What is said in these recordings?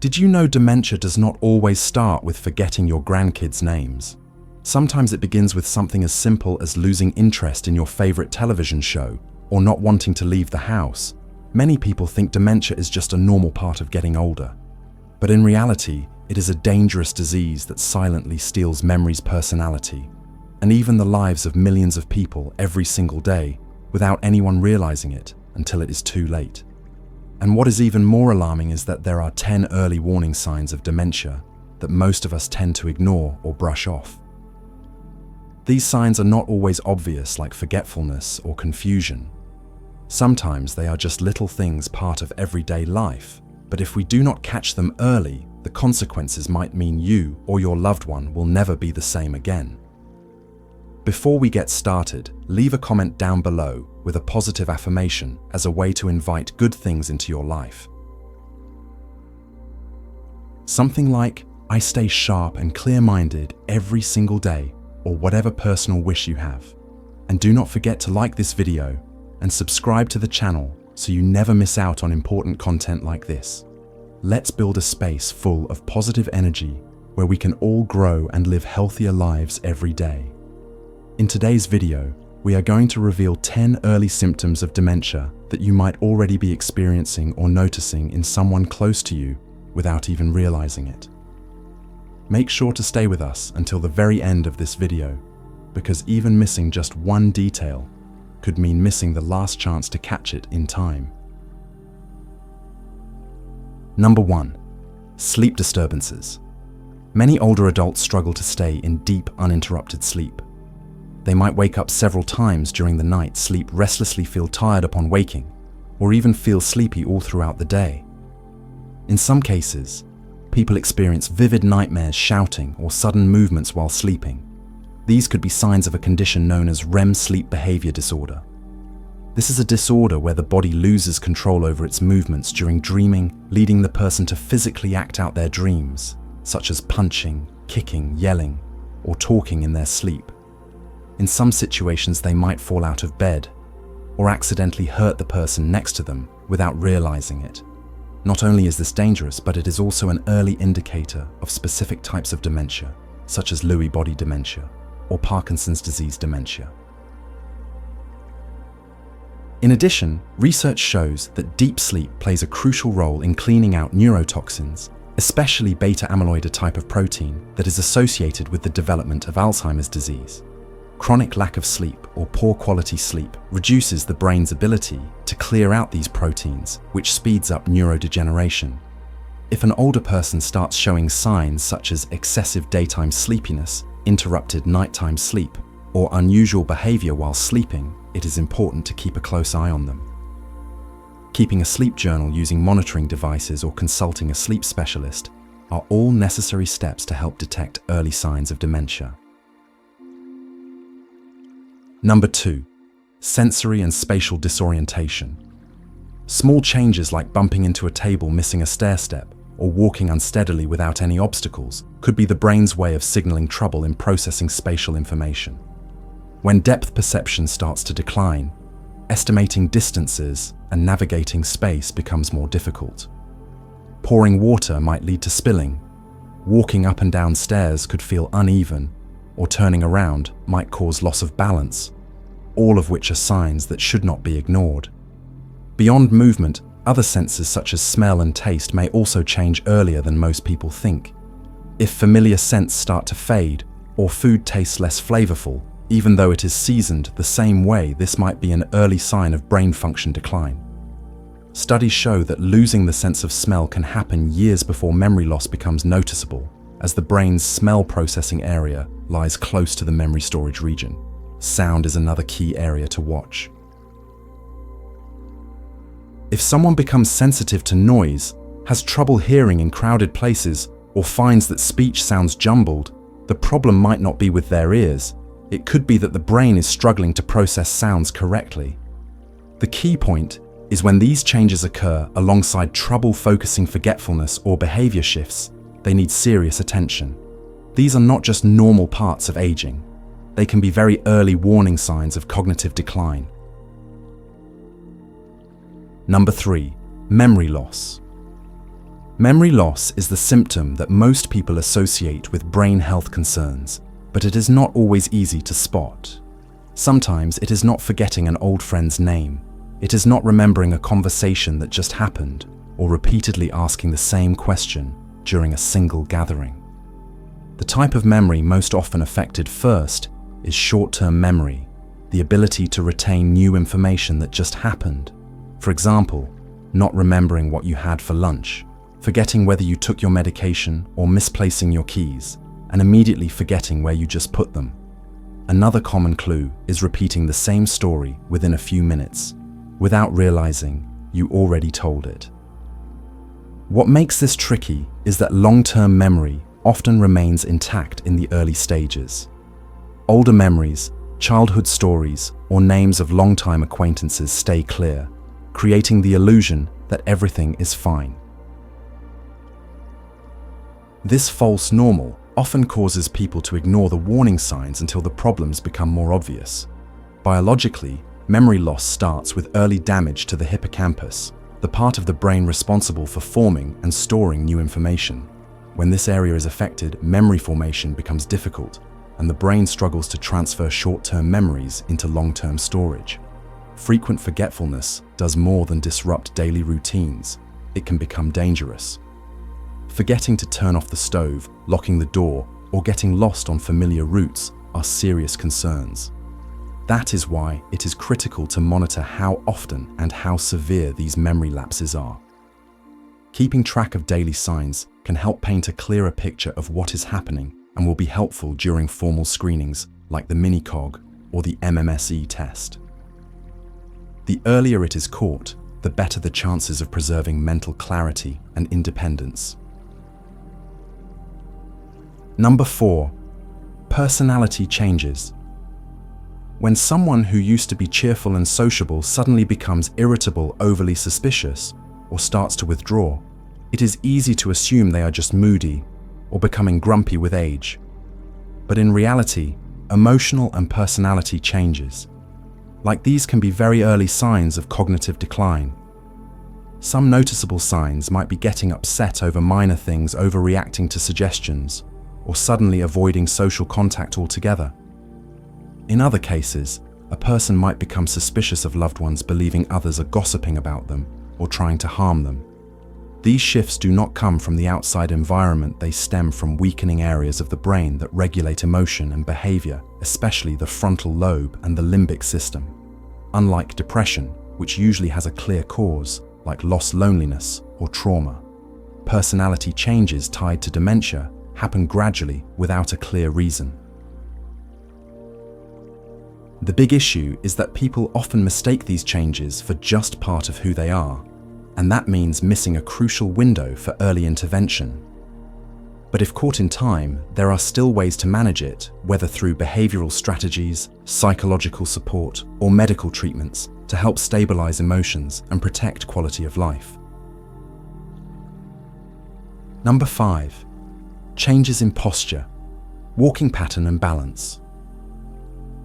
Did you know dementia does not always start with forgetting your grandkids' names? Sometimes it begins with something as simple as losing interest in your favorite television show or not wanting to leave the house. Many people think dementia is just a normal part of getting older. But in reality, it is a dangerous disease that silently steals memories, personality, and even the lives of millions of people every single day without anyone realizing it until it is too late. And what is even more alarming is that there are 10 early warning signs of dementia that most of us tend to ignore or brush off. These signs are not always obvious, like forgetfulness or confusion. Sometimes they are just little things part of everyday life, but if we do not catch them early, the consequences might mean you or your loved one will never be the same again. Before we get started, leave a comment down below with a positive affirmation as a way to invite good things into your life. Something like, "I stay sharp and clear-minded every single day," or whatever personal wish you have. And do not forget to like this video and subscribe to the channel so you never miss out on important content like this. Let's build a space full of positive energy where we can all grow and live healthier lives every day. In today's video, we are going to reveal 10 early symptoms of dementia that you might already be experiencing or noticing in someone close to you without even realizing it. Make sure to stay with us until the very end of this video, because even missing just one detail could mean missing the last chance to catch it in time. Number 1. Sleep disturbances. Many older adults struggle to stay in deep, uninterrupted sleep. They might wake up several times during the night, sleep restlessly, feel tired upon waking, or even feel sleepy all throughout the day. In some cases, people experience vivid nightmares, shouting, or sudden movements while sleeping. These could be signs of a condition known as REM sleep behavior disorder. This is a disorder where the body loses control over its movements during dreaming, leading the person to physically act out their dreams, such as punching, kicking, yelling, or talking in their sleep. In some situations, they might fall out of bed or accidentally hurt the person next to them without realizing it. Not only is this dangerous, but it is also an early indicator of specific types of dementia, such as Lewy body dementia or Parkinson's disease dementia. In addition, research shows that deep sleep plays a crucial role in cleaning out neurotoxins, especially beta-amyloid, a type of protein that is associated with the development of Alzheimer's disease. Chronic lack of sleep or poor quality sleep reduces the brain's ability to clear out these proteins, which speeds up neurodegeneration. If an older person starts showing signs such as excessive daytime sleepiness, interrupted nighttime sleep, or unusual behavior while sleeping, it is important to keep a close eye on them. Keeping a sleep journal, using monitoring devices, or consulting a sleep specialist are all necessary steps to help detect early signs of dementia. Number 2. Sensory and spatial disorientation. Small changes like bumping into a table, missing a stair step, or walking unsteadily without any obstacles could be the brain's way of signaling trouble in processing spatial information. When depth perception starts to decline, estimating distances and navigating space becomes more difficult. Pouring water might lead to spilling. Walking up and down stairs could feel uneven, or turning around might cause loss of balance, all of which are signs that should not be ignored. Beyond movement, other senses such as smell and taste may also change earlier than most people think. If familiar scents start to fade, or food tastes less flavorful, even though it is seasoned the same way, this might be an early sign of brain function decline. Studies show that losing the sense of smell can happen years before memory loss becomes noticeable, as the brain's smell processing area lies close to the memory storage region. Sound is another key area to watch. If someone becomes sensitive to noise, has trouble hearing in crowded places, or finds that speech sounds jumbled, the problem might not be with their ears. It could be that the brain is struggling to process sounds correctly. The key point is when these changes occur alongside trouble focusing, forgetfulness, or behavior shifts, they need serious attention. These are not just normal parts of aging. They can be very early warning signs of cognitive decline. Number 3. Memory loss. Memory loss is the symptom that most people associate with brain health concerns, but it is not always easy to spot. Sometimes it is not forgetting an old friend's name. It is not remembering a conversation that just happened, or repeatedly asking the same question during a single gathering. The type of memory most often affected first is short-term memory, the ability to retain new information that just happened. For example, not remembering what you had for lunch, forgetting whether you took your medication or misplacing your keys, and immediately forgetting where you just put them. Another common clue is repeating the same story within a few minutes, without realizing you already told it. What makes this tricky is that long-term memory often remains intact in the early stages. Older memories, childhood stories, or names of long-time acquaintances stay clear, creating the illusion that everything is fine. This false normal often causes people to ignore the warning signs until the problems become more obvious. Biologically, memory loss starts with early damage to the hippocampus, the part of the brain responsible for forming and storing new information. When this area is affected, memory formation becomes difficult, and the brain struggles to transfer short-term memories into long-term storage. Frequent forgetfulness does more than disrupt daily routines. It can become dangerous. Forgetting to turn off the stove, locking the door, or getting lost on familiar routes are serious concerns. That is why it is critical to monitor how often and how severe these memory lapses are. Keeping track of daily signs can help paint a clearer picture of what is happening and will be helpful during formal screenings like the mini-cog or the MMSE test. The earlier it is caught, the better the chances of preserving mental clarity and independence. Number 4. Personality changes. When someone who used to be cheerful and sociable suddenly becomes irritable, overly suspicious, or starts to withdraw, it is easy to assume they are just moody or becoming grumpy with age. But in reality, emotional and personality changes. Like these can be very early signs of cognitive decline. Some noticeable signs might be getting upset over minor things, overreacting to suggestions, or suddenly avoiding social contact altogether. In other cases, a person might become suspicious of loved ones, believing others are gossiping about them or trying to harm them. These shifts do not come from the outside environment, they stem from weakening areas of the brain that regulate emotion and behavior, especially the frontal lobe and the limbic system. Unlike depression, which usually has a clear cause, like loss, loneliness, or trauma, personality changes tied to dementia happen gradually without a clear reason. The big issue is that people often mistake these changes for just part of who they are, and that means missing a crucial window for early intervention. But if caught in time, there are still ways to manage it, whether through behavioral strategies, psychological support, or medical treatments to help stabilize emotions and protect quality of life. Number 5. Changes in posture, walking pattern and balance.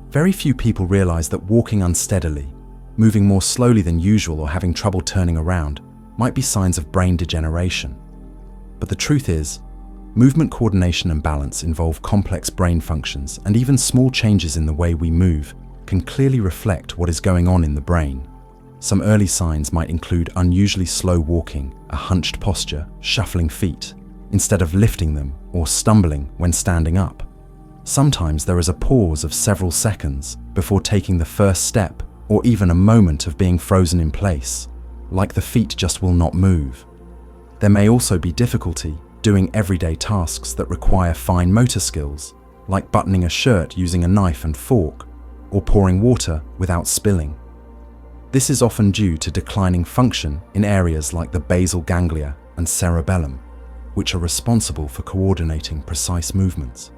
Very few people realize that walking unsteadily, moving more slowly than usual, or having trouble turning around might be signs of brain degeneration. But the truth is, movement coordination and balance involve complex brain functions, and even small changes in the way we move can clearly reflect what is going on in the brain. Some early signs might include unusually slow walking, a hunched posture, shuffling feet, instead of lifting them, or stumbling when standing up. Sometimes there is a pause of several seconds before taking the first step, or even a moment of being frozen in place, like the feet just will not move. There may also be difficulty doing everyday tasks that require fine motor skills, like buttoning a shirt using a knife and fork, or pouring water without spilling. This is often due to declining function in areas like the basal ganglia and cerebellum, which are responsible for coordinating precise movements.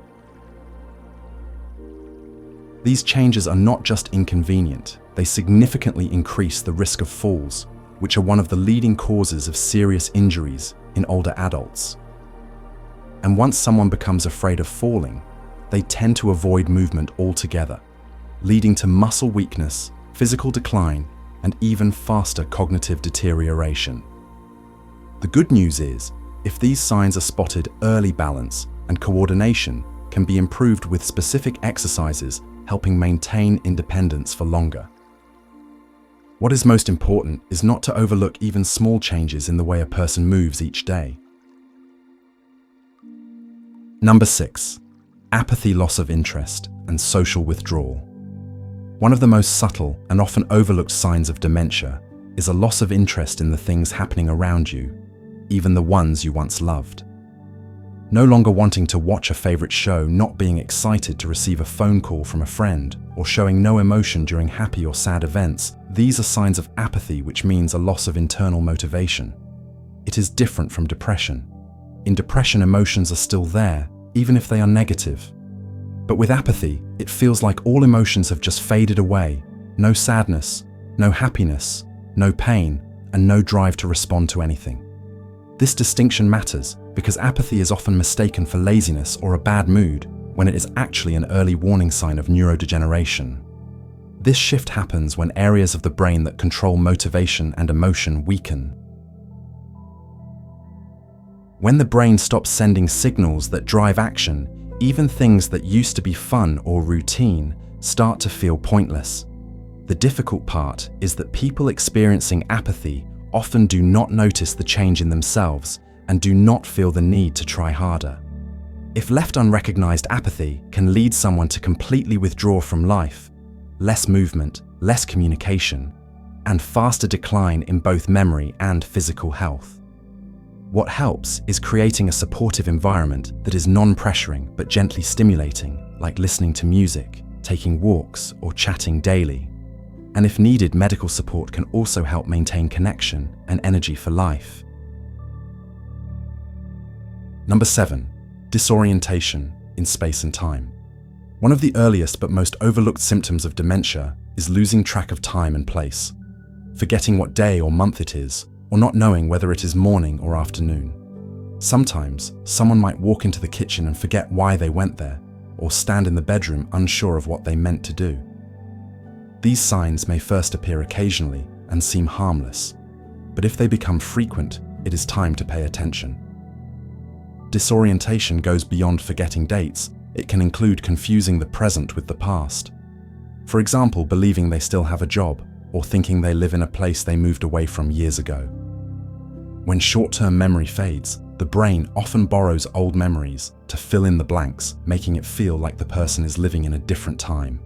These changes are not just inconvenient, they significantly increase the risk of falls, which are one of the leading causes of serious injuries in older adults. And once someone becomes afraid of falling, they tend to avoid movement altogether, leading to muscle weakness, physical decline, and even faster cognitive deterioration. The good news is, If these signs are spotted early, balance and coordination can be improved with specific exercises helping maintain independence for longer. What is most important is not to overlook even small changes in the way a person moves each day. Number 6. Apathy, loss of interest, and social withdrawal. One of the most subtle and often overlooked signs of dementia is a loss of interest in the things happening around you, even the ones you once loved. No longer wanting to watch a favorite show, not being excited to receive a phone call from a friend, or showing no emotion during happy or sad events, these are signs of apathy, which means a loss of internal motivation. It is different from depression. In depression, emotions are still there, even if they are negative. But with apathy, it feels like all emotions have just faded away. No sadness, no happiness, no pain, and no drive to respond to anything. This distinction matters because apathy is often mistaken for laziness or a bad mood, when it is actually an early warning sign of neurodegeneration. This shift happens when areas of the brain that control motivation and emotion weaken. When the brain stops sending signals that drive action, even things that used to be fun or routine start to feel pointless. The difficult part is that people experiencing apathy often do not notice the change in themselves and do not feel the need to try harder. If left unrecognized, apathy can lead someone to completely withdraw from life, less movement, less communication, and faster decline in both memory and physical health. What helps is creating a supportive environment that is non-pressuring but gently stimulating, like listening to music, taking walks, or chatting daily. And if needed, medical support can also help maintain connection and energy for life. Number 7. Disorientation in space and time. One of the earliest but most overlooked symptoms of dementia is losing track of time and place, forgetting what day or month it is, or not knowing whether it is morning or afternoon. Sometimes, someone might walk into the kitchen and forget why they went there, or stand in the bedroom unsure of what they meant to do. These signs may first appear occasionally and seem harmless, but if they become frequent, it is time to pay attention. Disorientation goes beyond forgetting dates. It can include confusing the present with the past. For example, believing they still have a job, or thinking they live in a place they moved away from years ago. When short-term memory fades, the brain often borrows old memories to fill in the blanks, making it feel like the person is living in a different time.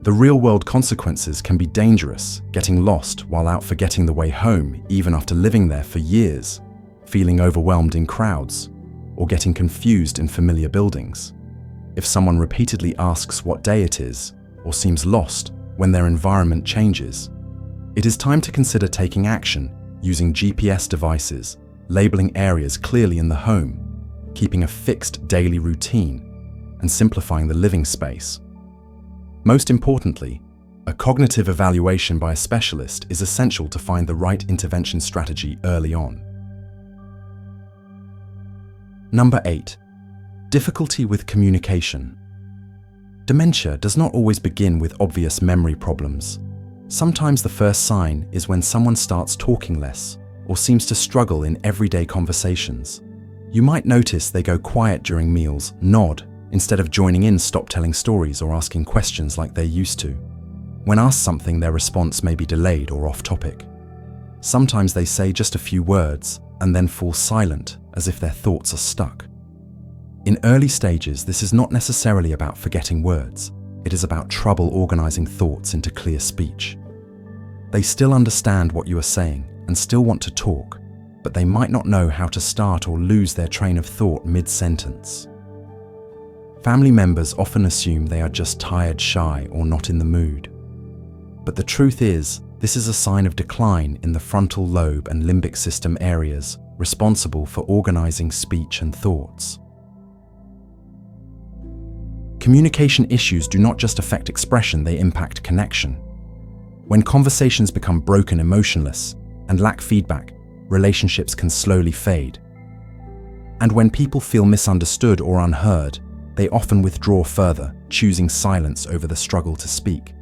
The real-world consequences can be dangerous, getting lost while out, forgetting the way home even after living there for years, feeling overwhelmed in crowds, or getting confused in familiar buildings. If someone repeatedly asks what day it is, or seems lost when their environment changes, it is time to consider taking action using GPS devices, labeling areas clearly in the home, keeping a fixed daily routine, and simplifying the living space. Most importantly, a cognitive evaluation by a specialist is essential to find the right intervention strategy early on. Number 8. Difficulty with communication. Dementia does not always begin with obvious memory problems. Sometimes the first sign is when someone starts talking less or seems to struggle in everyday conversations. You might notice they go quiet during meals, nod, instead of joining in, stop telling stories or asking questions like they used to. When asked something, their response may be delayed or off topic. Sometimes they say just a few words and then fall silent as if their thoughts are stuck. In early stages, this is not necessarily about forgetting words. It is about trouble organizing thoughts into clear speech. They still understand what you are saying and still want to talk, but they might not know how to start or lose their train of thought mid-sentence. Family members often assume they are just tired, shy, or not in the mood. But the truth is, this is a sign of decline in the frontal lobe and limbic system areas responsible for organizing speech and thoughts. Communication issues do not just affect expression, they impact connection. When conversations become broken, emotionless, and lack feedback, relationships can slowly fade. And when people feel misunderstood or unheard, they often withdraw further, choosing silence over the struggle to speak.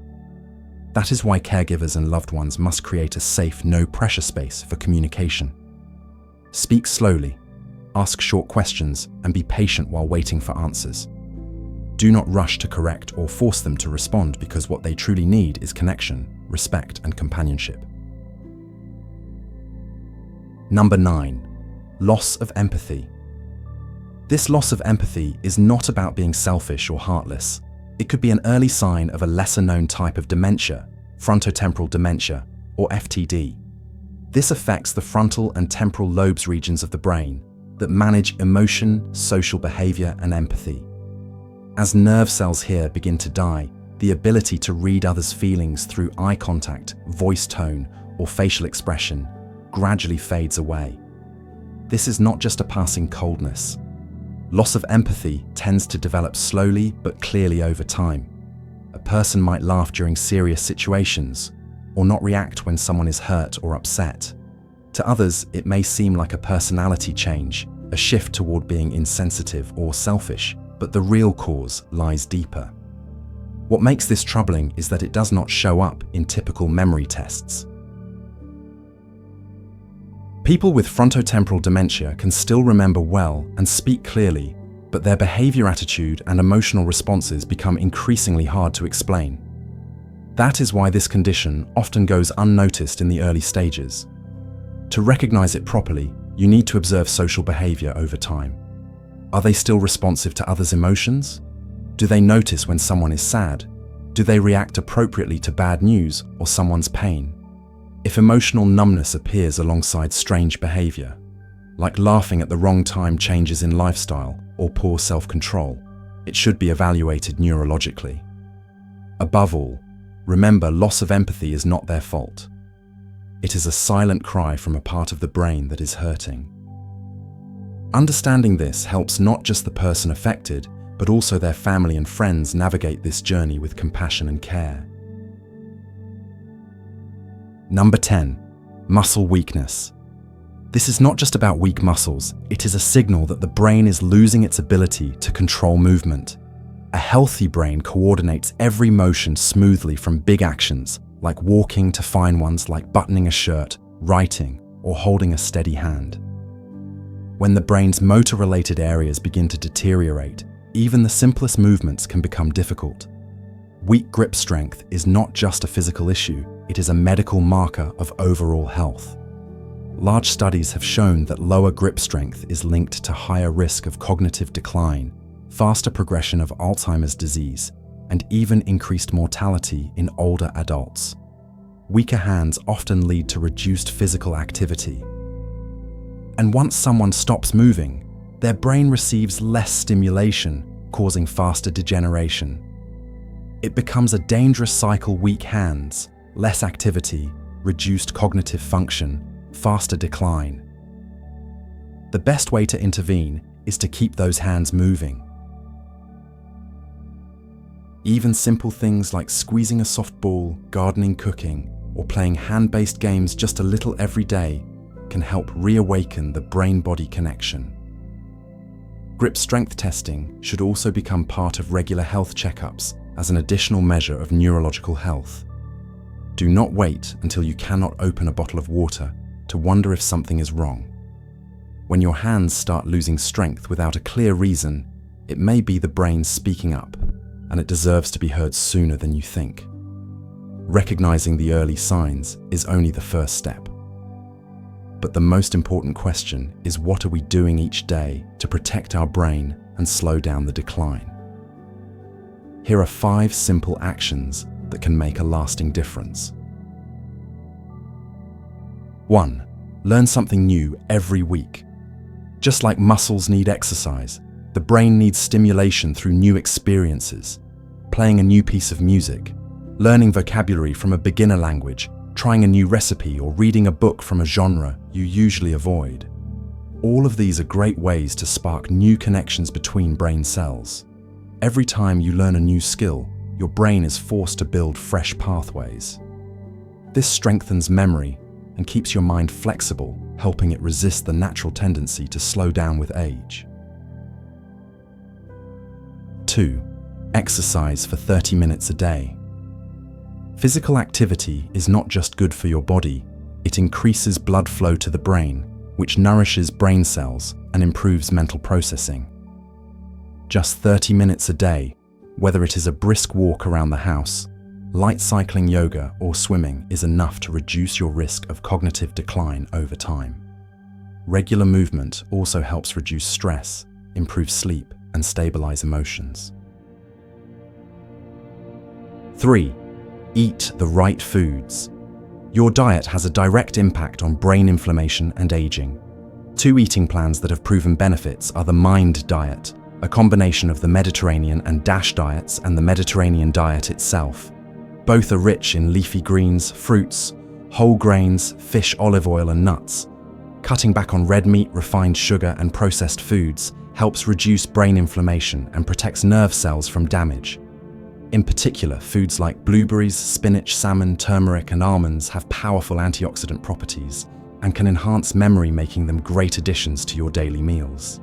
That is why caregivers and loved ones must create a safe, no-pressure space for communication. Speak slowly, ask short questions, and be patient while waiting for answers. Do not rush to correct or force them to respond, because what they truly need is connection, respect, and companionship. Number 9. Loss of empathy. This loss of empathy is not about being selfish or heartless. It could be an early sign of a lesser-known type of dementia, frontotemporal dementia, or FTD. This affects the frontal and temporal lobes regions of the brain that manage emotion, social behavior, and empathy. As nerve cells here begin to die, the ability to read others' feelings through eye contact, voice tone, or facial expression gradually fades away. This is not just a passing coldness. Loss of empathy tends to develop slowly but clearly over time. A person might laugh during serious situations, or not react when someone is hurt or upset. To others, it may seem like a personality change, a shift toward being insensitive or selfish, but the real cause lies deeper. What makes this troubling is that it does not show up in typical memory tests. People with frontotemporal dementia can still remember well and speak clearly, but their behavior, attitude, and emotional responses become increasingly hard to explain. That is why this condition often goes unnoticed in the early stages. To recognize it properly, you need to observe social behavior over time. Are they still responsive to others' emotions? Do they notice when someone is sad? Do they react appropriately to bad news or someone's pain? If emotional numbness appears alongside strange behavior, like laughing at the wrong time, changes in lifestyle, or poor self-control, it should be evaluated neurologically. Above all, remember, loss of empathy is not their fault. It is a silent cry from a part of the brain that is hurting. Understanding this helps not just the person affected, but also their family and friends navigate this journey with compassion and care. Number 10. Muscle weakness. This is not just about weak muscles, it is a signal that the brain is losing its ability to control movement. A healthy brain coordinates every motion smoothly, from big actions, like walking, to fine ones like buttoning a shirt, writing, or holding a steady hand. When the brain's motor-related areas begin to deteriorate, even the simplest movements can become difficult. Weak grip strength is not just a physical issue, it is a medical marker of overall health. Large studies have shown that lower grip strength is linked to higher risk of cognitive decline, faster progression of Alzheimer's disease, and even increased mortality in older adults. Weaker hands often lead to reduced physical activity. And once someone stops moving, their brain receives less stimulation, causing faster degeneration. It becomes a dangerous cycle: weak hands, less activity, reduced cognitive function, faster decline. The best way to intervene is to keep those hands moving. Even simple things like squeezing a soft ball, gardening, cooking, or playing hand-based games just a little every day can help reawaken the brain-body connection. Grip strength testing should also become part of regular health checkups as an additional measure of neurological health. Do not wait until you cannot open a bottle of water to wonder if something is wrong. When your hands start losing strength without a clear reason, it may be the brain speaking up, and it deserves to be heard sooner than you think. Recognizing the early signs is only the first step. But the most important question is, what are we doing each day to protect our brain and slow down the decline? Here are 5 simple actions that can make a lasting difference. 1. Learn something new every week. Just like muscles need exercise, the brain needs stimulation through new experiences. Playing a new piece of music, learning vocabulary from a beginner language, trying a new recipe, or reading a book from a genre you usually avoid. All of these are great ways to spark new connections between brain cells. Every time you learn a new skill, your brain is forced to build fresh pathways. This strengthens memory and keeps your mind flexible, helping it resist the natural tendency to slow down with age. 2. Exercise for 30 minutes a day. Physical activity is not just good for your body, it increases blood flow to the brain, which nourishes brain cells and improves mental processing. Just 30 minutes a day, whether it is a brisk walk around the house, light cycling, yoga, or swimming, is enough to reduce your risk of cognitive decline over time. Regular movement also helps reduce stress, improve sleep, and stabilize emotions. 3. Eat the right foods. Your diet has a direct impact on brain inflammation and aging. 2 eating plans that have proven benefits are the MIND diet, a combination of the Mediterranean and DASH diets, and the Mediterranean diet itself. Both are rich in leafy greens, fruits, whole grains, fish, olive oil, and nuts. Cutting back on red meat, refined sugar, and processed foods helps reduce brain inflammation and protects nerve cells from damage. In particular, foods like blueberries, spinach, salmon, turmeric, and almonds have powerful antioxidant properties and can enhance memory, making them great additions to your daily meals.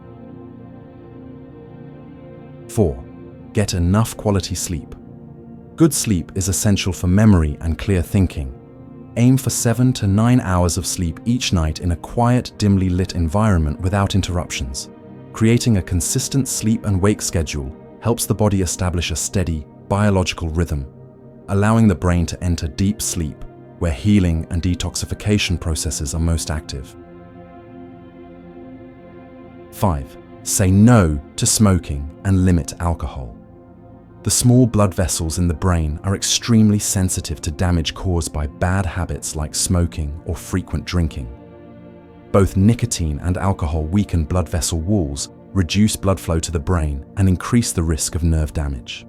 4. Get enough quality sleep. Good sleep is essential for memory and clear thinking. Aim for 7 to 9 hours of sleep each night in a quiet, dimly lit environment without interruptions. Creating a consistent sleep and wake schedule helps the body establish a steady, biological rhythm, allowing the brain to enter deep sleep, where healing and detoxification processes are most active. 5. Say no to smoking and limit alcohol. The small blood vessels in the brain are extremely sensitive to damage caused by bad habits like smoking or frequent drinking. Both nicotine and alcohol weaken blood vessel walls, reduce blood flow to the brain, and increase the risk of nerve damage.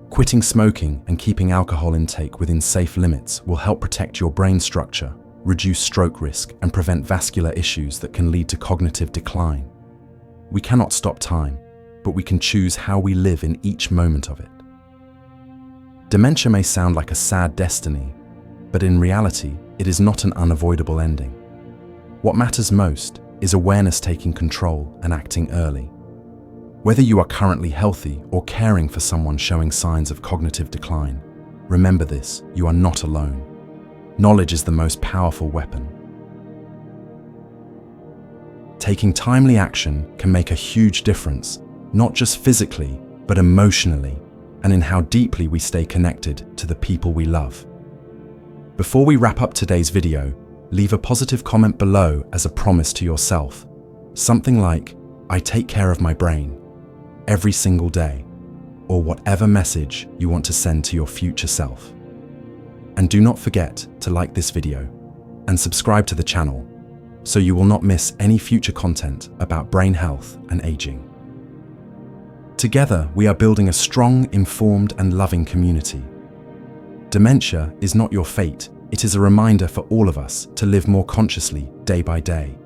Quitting smoking and keeping alcohol intake within safe limits will help protect your brain structure, reduce stroke risk, and prevent vascular issues that can lead to cognitive decline. We cannot stop time, but we can choose how we live in each moment of it. Dementia may sound like a sad destiny, but in reality, it is not an unavoidable ending. What matters most is awareness, taking control, and acting early. Whether you are currently healthy or caring for someone showing signs of cognitive decline, remember this: you are not alone. Knowledge is the most powerful weapon. Taking timely action can make a huge difference, not just physically, but emotionally, and in how deeply we stay connected to the people we love. Before we wrap up today's video, leave a positive comment below as a promise to yourself. Something like, "I take care of my brain every single day," or whatever message you want to send to your future self. And do not forget to like this video and subscribe to the channel so you will not miss any future content about brain health and aging. Together, we are building a strong, informed, and loving community. Dementia is not your fate. It is a reminder for all of us to live more consciously day by day.